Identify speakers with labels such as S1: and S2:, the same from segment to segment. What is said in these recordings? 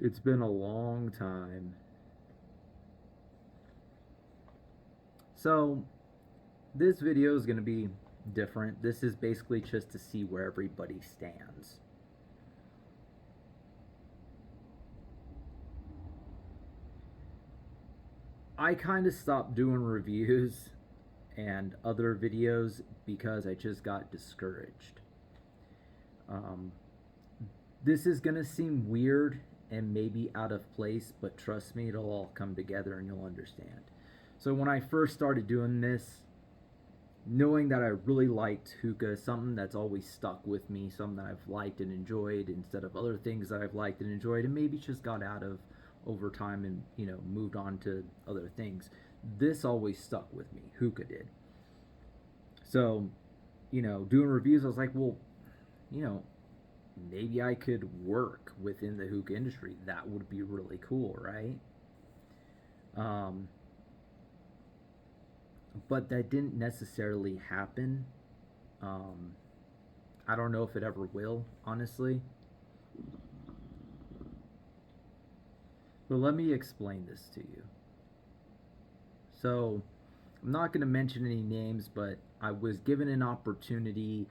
S1: It's been a long time. So, this video is going to be different. This is basically just to see where everybody stands. I kind of stopped doing reviews and other videos because I just got discouraged. Um, this is going to seem weird and maybe out of place, but trust me, it'll all come together and you'll understand. So, when I first started doing this, knowing that I really liked hookah, something that's always stuck with me, something that I've liked and enjoyed instead of other things that I've liked and enjoyed, and maybe just got out of over time and moved on to other things. This always stuck with me. Hookah did. So, doing reviews, I was like, well, you know, maybe I could work within the hookah industry. That would be really cool, right? Um, but that didn't necessarily happen. Um, I don't know if it ever will, honestly. But let me explain this to you. So, I'm not going to mention any names, but I was given an opportunity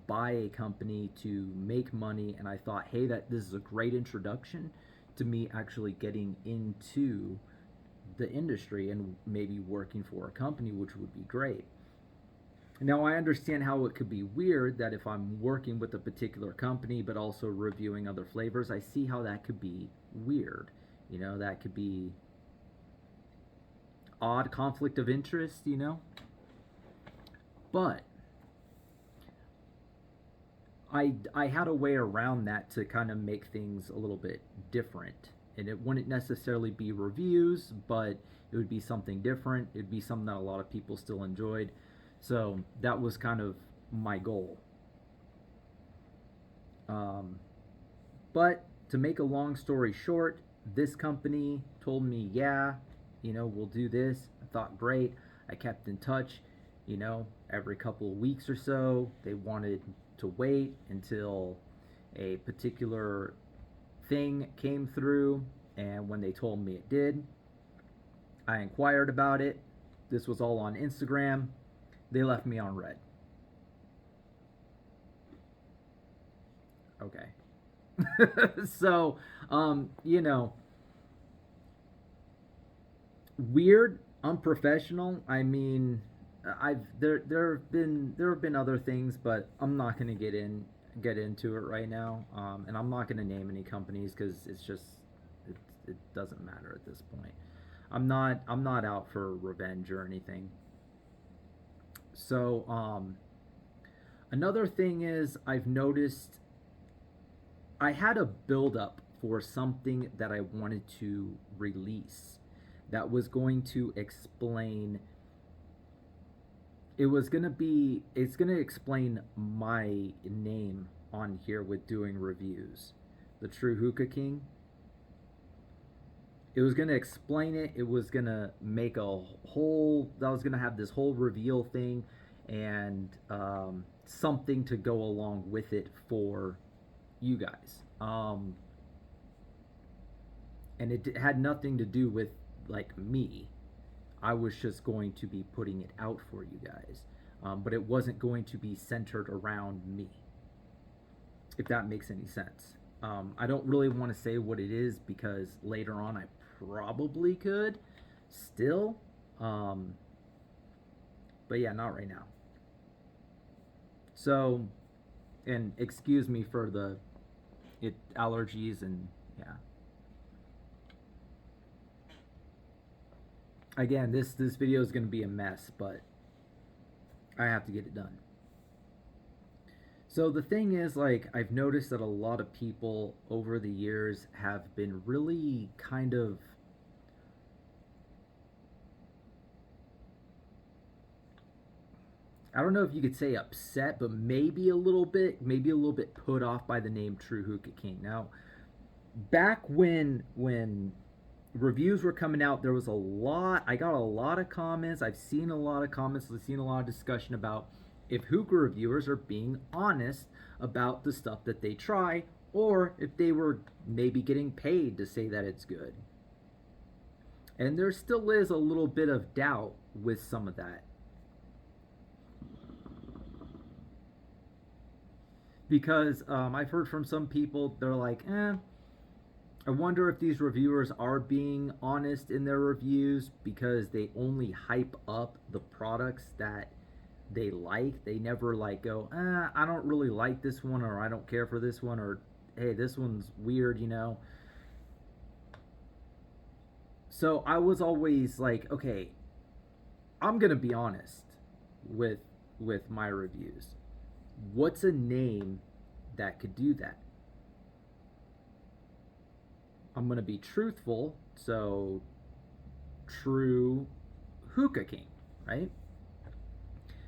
S1: by a company to make money, and I thought, hey, that this is a great introduction to me actually getting into the industry and maybe working for a company, which would be great. Now, I understand how it could be weird that if I'm working with a particular company but also reviewing other flavors, I see how that could be weird. That could be odd conflict of interest. But I had a way around that to kind of make things a little bit different. And it wouldn't necessarily be reviews, but it would be something different. It'd be something that a lot of people still enjoyed. So that was kind of my goal. But to make a long story short, this company told me, yeah, we'll do this. I thought, great. I kept in touch, every couple of weeks or so. They wanted to wait until a particular thing came through, and when they told me it did, I inquired about it. This was all on Instagram. They left me on red. Okay. So, weird, unprofessional. I mean, I've there have been other things, but I'm not gonna get into it right now. And I'm not gonna name any companies because it doesn't matter at this point. I'm not out for revenge or anything. So another thing is I've noticed I had a build up for something that I wanted to release that was going to explain it's going to explain my name on here with doing reviews. The True Hookah King. It was going to explain it. It was going to make a whole that was going to have this whole reveal thing and something to go along with it for you guys. And it had nothing to do with like me. I was just going to be putting it out for you guys, but it wasn't going to be centered around me. If that makes any sense. I don't really want to say what it is because later on I probably could still, but yeah, not right now. So, and excuse me for the allergies and yeah. Again, this video is going to be a mess, but I have to get it done. So the thing is, like, I've noticed that a lot of people over the years have been really kind of I don't know if you could say upset, but maybe maybe a little bit put off by the name True Hookah King. Now, back when reviews were coming out, there was a lot. I got a lot of comments. I've seen a lot of comments. I've seen a lot of discussion about if hookah reviewers are being honest about the stuff that they try or if they were maybe getting paid to say that it's good. And there still is a little bit of doubt with some of that. Because I've heard from some people, they're like, I wonder if these reviewers are being honest in their reviews because they only hype up the products that they like. They never like go, I don't really like this one, or I don't care for this one, or hey, this one's weird, you know. So I was always like, okay, I'm gonna be honest with my reviews. What's a name that could do that? I'm gonna be truthful, so true Hookah King, right?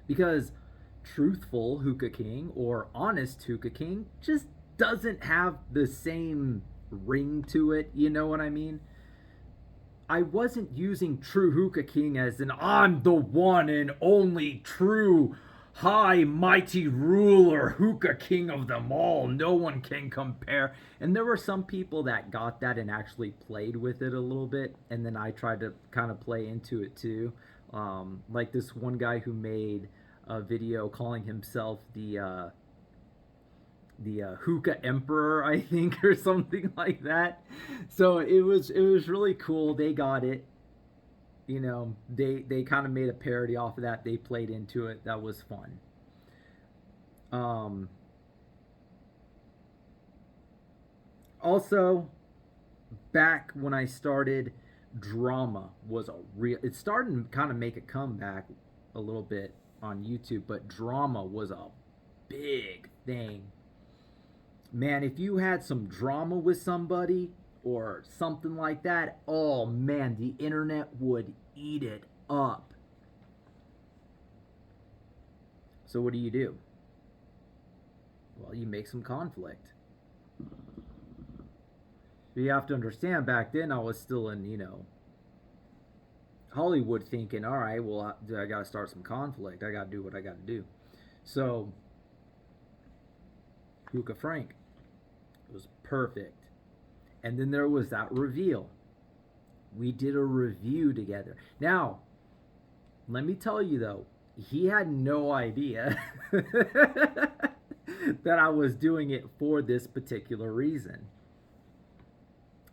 S1: Because truthful Hookah King or honest Hookah King just doesn't have the same ring to it, you know what I mean? I wasn't using True Hookah King as an I'm the one and only true high mighty ruler Hookah King of them all. No one can compare. And there were some people that got that and actually played with it a little bit, and then I tried to kind of play into it too. Like this one guy who made a video calling himself the Hookah Emperor, I think, or something like that. So it was really cool. They got it. You know, they kind of made a parody off of that. They played into it. That was fun. Um, Also, back when I started, drama was a real. It started to kind of make a comeback a little bit on YouTube, but drama was a big thing. Man, if you had some drama with somebody or something like that, oh man, the internet would eat it up. So what do? Well, you make some conflict. But you have to understand, back then I was still in, Hollywood thinking, all right, well, I got to start some conflict. I got to do what I got to do. So, Hookah Frank was perfect. And then there was that reveal. We did a review together. Now, let me tell you though, he had no idea that I was doing it for this particular reason.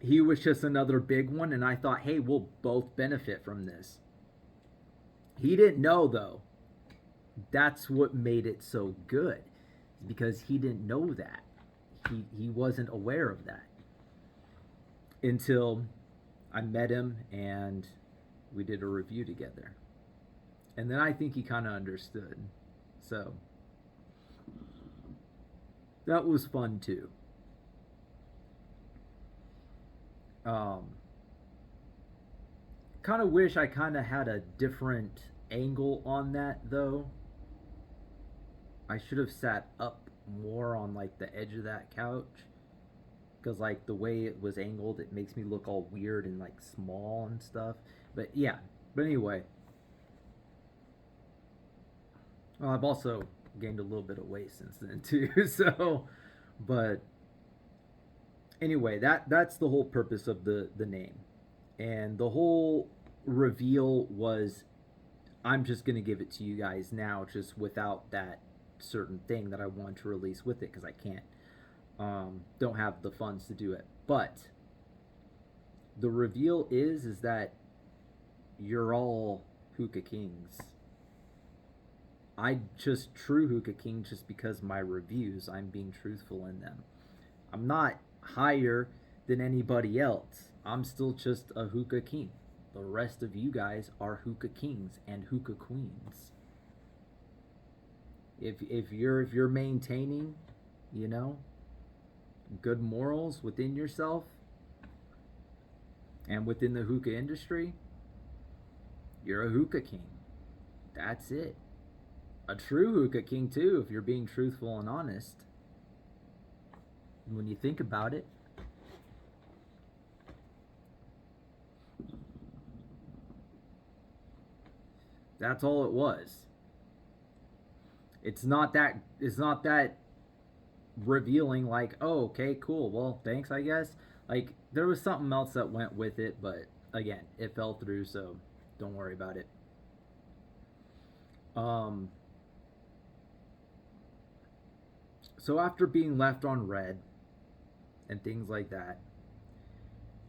S1: He was just another big one, and I thought, hey, we'll both benefit from this. He didn't know though. That's what made it so good, because he didn't know that. He wasn't aware of that until I met him and we did a review together. And then I think he kind of understood. So that was fun too. Um, Kind of wish I kind of had a different angle on that though. I should have sat up more on like the edge of that couch, because like the way it was angled, it makes me look all weird and like small and stuff. But yeah. But anyway, well, I've also gained a little bit of weight since then too. So, but anyway, that's the whole purpose of the name, and the whole reveal was, I'm just gonna give it to you guys now, just without that certain thing that I want to release with it, because I can't, don't have the funds to do it. But the reveal is that you're all Hookah Kings. I just true Hookah King just because my reviews, I'm being truthful in them. I'm not higher than anybody else. I'm still just a Hookah King. The rest of you guys are Hookah Kings and Hookah Queens. If you're maintaining, you know, good morals within yourself and within the hookah industry, you're a Hookah King. That's it. A true Hookah King too, if you're being truthful and honest. When you think about it. That's all it was. It's not that revealing like, oh, okay, cool, well, thanks, I guess. Like, there was something else that went with it, but again, it fell through, so don't worry about it. Um, so after being left on red and things like that,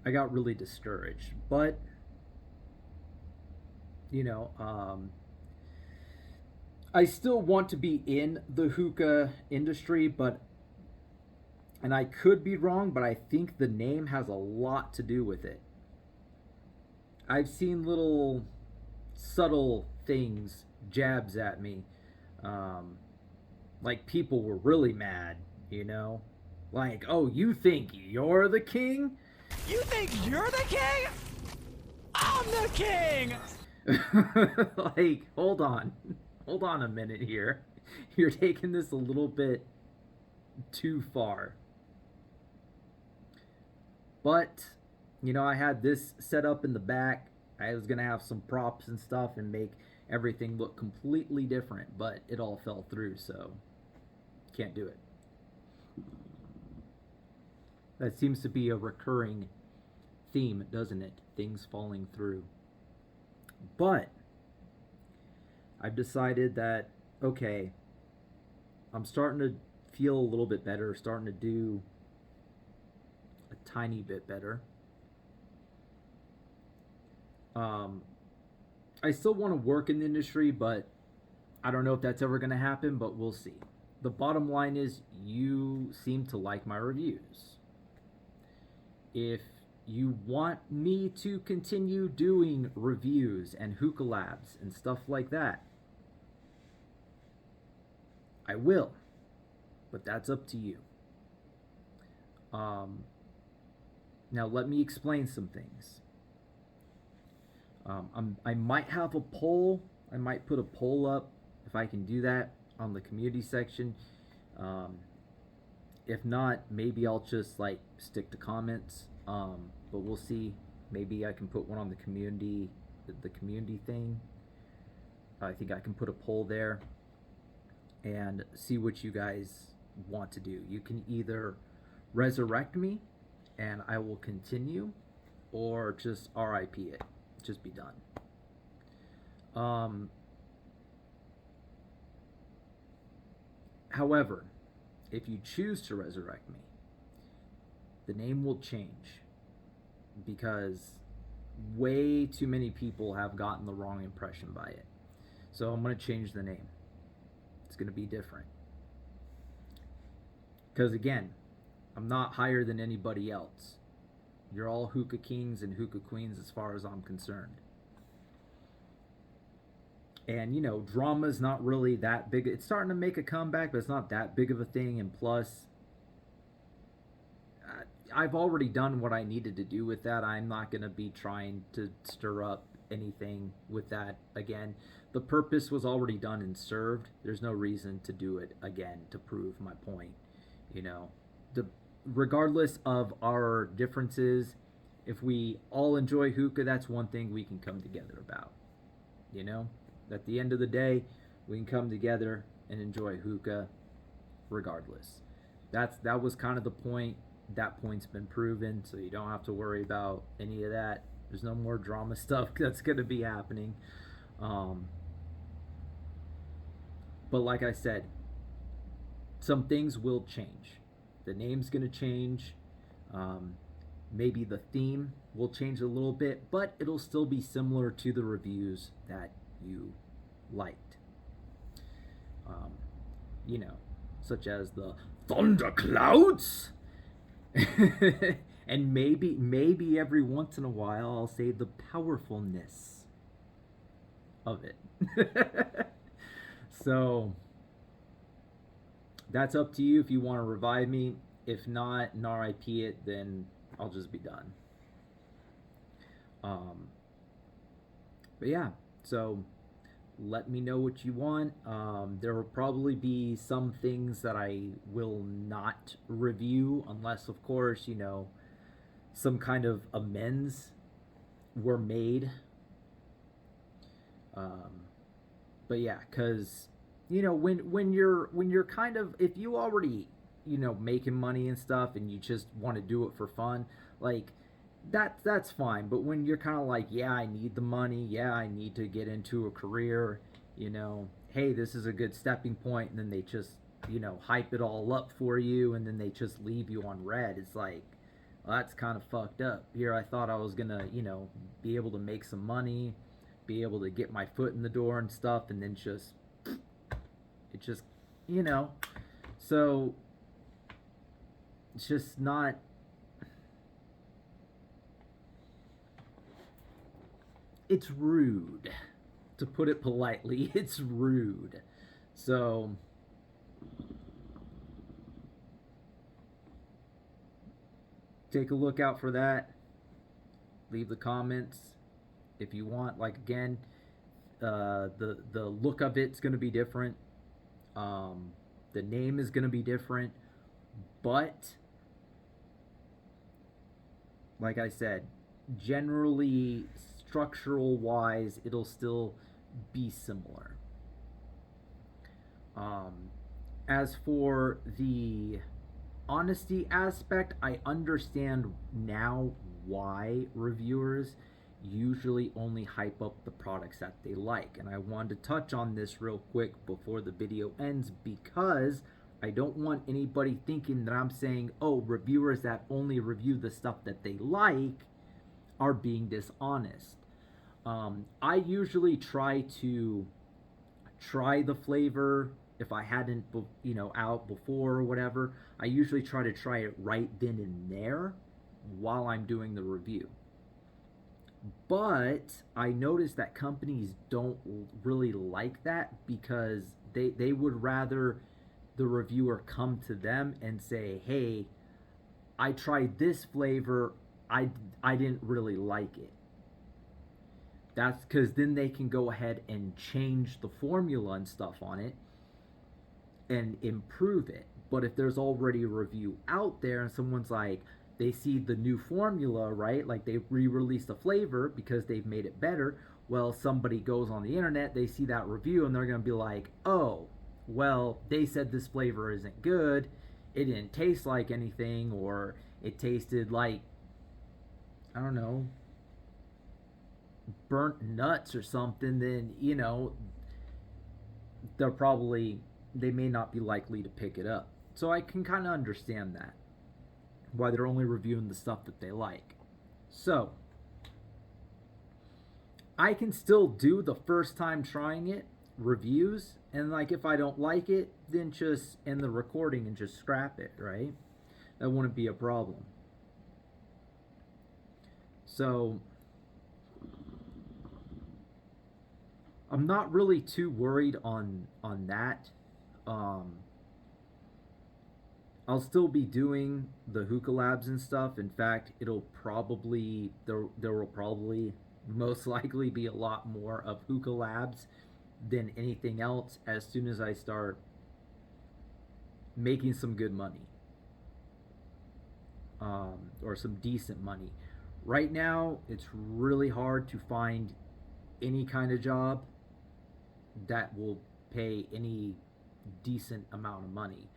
S1: I got really discouraged. But, you know, I still want to be in the hookah industry, but, and I could be wrong, but I think the name has a lot to do with it. I've seen little subtle things, jabs at me. Um, like people were really mad, you know? Like, oh, you think you're the king?
S2: You think you're the king? I'm the king!
S1: Like, hold on. Hold on a minute here. You're taking this a little bit too far. But, you know, I had this set up in the back. I was going to have some props and stuff and make everything look completely different, but it all fell through, so can't do it. That seems to be a recurring theme, doesn't it? Things falling through. But I've decided that, okay, I'm starting to feel a little bit better, starting to do a tiny bit better. I still want to work in the industry, but I don't know if that's ever going to happen, but we'll see. The bottom line is you seem to like my reviews. If you want me to continue doing reviews and hookah labs and stuff like that, I will. But that's up to you. Now let me explain some things. I might have a poll. I might put a poll up if I can do that on the community section. If not, maybe I'll just like stick to comments. But we'll see. Maybe I can put one on the community thing. I think I can put a poll there and see what you guys want to do. You can either resurrect me and I will continue, or just RIP it. Just be done. However, if you choose to resurrect me, the name will change because way too many people have gotten the wrong impression by it. So I'm going to change the name. It's going to be different. Because again, I'm not higher than anybody else. You're all Hookah Kings and Hookah Queens as far as I'm concerned. And, you know, drama's not really that big. It's starting to make a comeback, but it's not that big of a thing. And plus, I've already done what I needed to do with that. I'm not going to be trying to stir up anything with that again. The purpose was already done and served. There's no reason to do it again to prove my point. You know, regardless of our differences, if we all enjoy hookah, that's one thing we can come together about. You know, at the end of the day, we can come together and enjoy hookah regardless. That was kind of the point. That point's been proven, so you don't have to worry about any of that. There's no more drama stuff that's going to be happening. But like I said, some things will change. The name's going to change. Maybe the theme will change a little bit, but it'll still be similar to the reviews that you liked. You know, such as the thunderclouds. And maybe every once in a while I'll say the powerfulness of it. So that's up to you if you want to revive me. If not, and RIP it, then I'll just be done. But yeah, so let me know what you want. There will probably be some things that I will not review unless, of course, you know, some kind of amends were made. But yeah, because you know when you're kind of, if you already making money and stuff, and you just want to do it for fun, like that's fine. But when you're kind of like, yeah, I need the money, yeah, I need to get into a career, hey, this is a good stepping point, and then they just hype it all up for you, and then they just leave you on red. It's like, well, that's kind of fucked up. Here I thought I was gonna be able to make some money, be able to get my foot in the door and stuff, and then it just so it's just not. It's rude, to put it politely. It's rude. So take a look out for that. Leave the comments if you want. Like, again, the look of it's going to be different. The name is going to be different, but like I said, generally structural wise, it'll still be similar. As for the honesty aspect, I understand now why reviewers usually only hype up the products that they like, and I wanted to touch on this real quick before the video ends, because I don't want anybody thinking that I'm saying, oh, reviewers that only review the stuff that they like are being dishonest. I usually try to try the flavor if I hadn't out before or whatever. I usually try to try it right then and there while I'm doing the review. But I noticed that companies don't really like that, because they would rather the reviewer come to them and say, hey, I tried this flavor, I didn't really like it. That's because then they can go ahead and change the formula and stuff on it and improve it. But if there's already a review out there and someone's like, they see the new formula, right? Like they re-released a flavor because they've made it better. Well, somebody goes on the internet, they see that review, and they're going to be like, oh, well, they said this flavor isn't good. It didn't taste like anything, or it tasted like, I don't know, burnt nuts or something. Then, they may not be likely to pick it up. So I can kind of understand that, why they're only reviewing the stuff that they like. So I can still do the first time trying it reviews, and like if I don't like it, then just end the recording and just scrap it, right? That wouldn't be a problem. So I'm not really too worried on that. I'll still be doing the hookah labs and stuff. In fact, there will probably most likely be a lot more of hookah labs than anything else as soon as I start making some good money, or some decent money. Right now, it's really hard to find any kind of job that will pay any decent amount of money.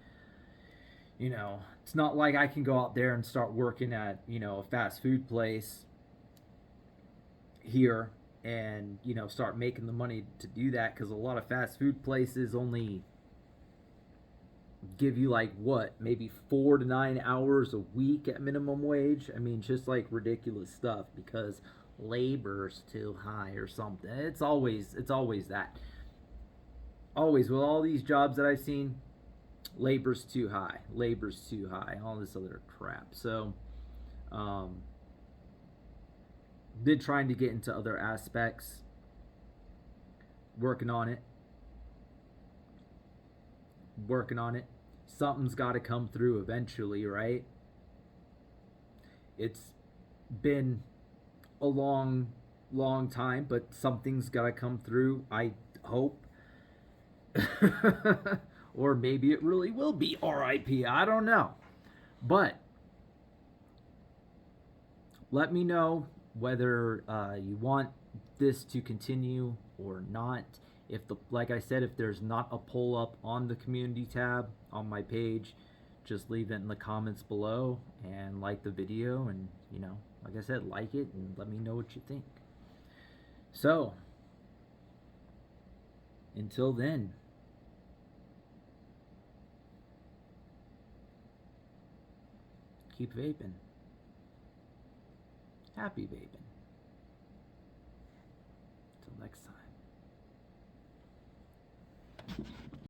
S1: It's not like I can go out there and start working at, a fast food place here and, start making the money to do that, because a lot of fast food places only give you like maybe 4 to 9 hours a week at minimum wage. I mean, just like ridiculous stuff, because labor's too high or something. It's always that. Always with all these jobs that I've seen, labor's too high, all this other crap. So been trying to get into other aspects, working on it. Something's got to come through eventually, right? It's been a long time, but something's got to come through, I hope. Or maybe it really will be RIP. I don't know. But let me know whether you want this to continue or not. Like I said, if there's not a poll up on the community tab on my page, just leave it in the comments below and like the video, and like I said, like it and let me know what you think. So until then, keep vaping. Happy vaping. Till next time.